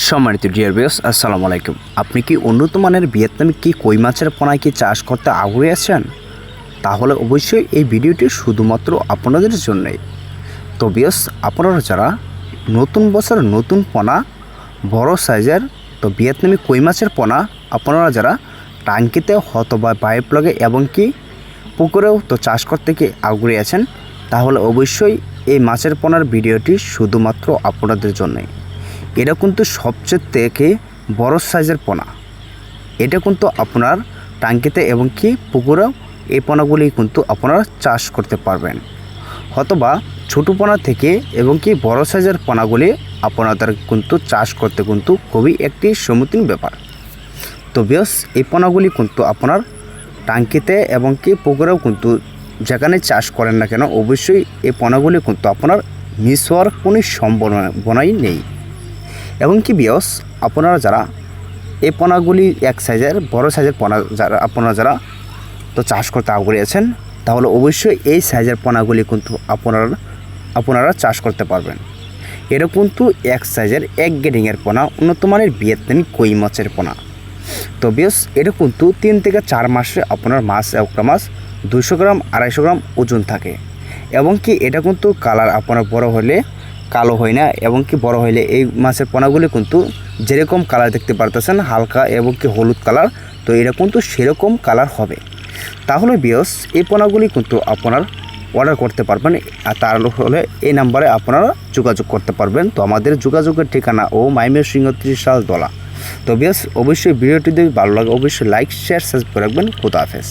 সম্মানিত dear viewers, আসসালামু আলাইকুম। আপনি কি উন্নত মানের ভিয়েতনামি কই মাছের পোনা চাষ করতে আগ্রহী আছেন? তাহলে অবশ্যই এই ভিডিওটি শুধুমাত্র আপনাদের জন্যই। তো ভিউয়ার্স, আপনারা যারা নতুন বছর নতুন পোনা বড় সাইজের ভিয়েতনামি কই মাছের পোনা আপনারা যারা টাঙ্কিতে অথবা পাইপ লাগে এবং কি পুকুরেও চাষ করতে কি আগ্রহী আছেন, তাহলে অবশ্যই এই মাছের পোনার ভিডিওটি শুধুমাত্র আপনাদের জন্যই। এটা কিন্তু সবচেয়ে থেকে বড় সাইজের পোনা। এটা কিন্তু আপনার টাঙ্কিতে এবং কি পুকুরেও এই পোনাগুলি কিন্তু আপনারা চাষ করতে পারবেন। অথবা ছোটো পোনা থেকে এবং কি বড় সাইজের পোনাগুলি আপনাদের কিন্তু চাষ করতে কিন্তু খুবই একটি সমীচীন ব্যাপার। তো বেশ, এই পোনাগুলি কিন্তু আপনার টাঙ্কিতে এবং কি পুকুরেও কিন্তু যেখানে চাষ করেন না কেন অবশ্যই এই পোনাগুলি কিন্তু আপনার মিস হওয়ার কোনো সম্ভাবনাই নেই। এবং কি বিয়স, আপনারা যারা এই পোনাগুলি এক সাইজের বড় সাইজের পোনা আপনারা যারা চাষ করতে আগ্রহী আছেন, তাহলে অবশ্যই এই সাইজের পোনাগুলি কিন্তু আপনারা চাষ করতে পারবেন। এটা কিন্তু এক সাইজের এক গ্রেডিংয়ের পোনা, উন্নত মানের ভিয়েতনামি কই মাছের পোনা। তো বিয়স, এটা কিন্তু 3 থেকে 4 মাসে আপনার একটা মাছ 200 গ্রাম 250 গ্রাম ওজন থাকে। এবং কি এটা কিন্তু কালার আপনার বড় হলে কালো হয় না, এবং কি বড় হইলে এই মাছের পোনাগুলি কিন্তু যেরকম কালার দেখতে পারতেছেন হালকা এবং কি হলুদ কালার, তো এটা কিন্তু সেরকম কালার হবে। তাহলে বিয়স, এই পোনাগুলি কিন্তু আপনার অর্ডার করতে পারবেন, আর তার হলে এই নাম্বারে আপনারা যোগাযোগ করতে পারবেন। তো আমাদের যোগাযোগের ঠিকানা ও ময়মনসিংহ 30 দলা। তো বিয়স, অবশ্যই ভিডিওটি যদি ভালো লাগে অবশ্যই লাইক শেয়ার সাবস্ক্রাইব রাখবেন। খোদা হাফেজ।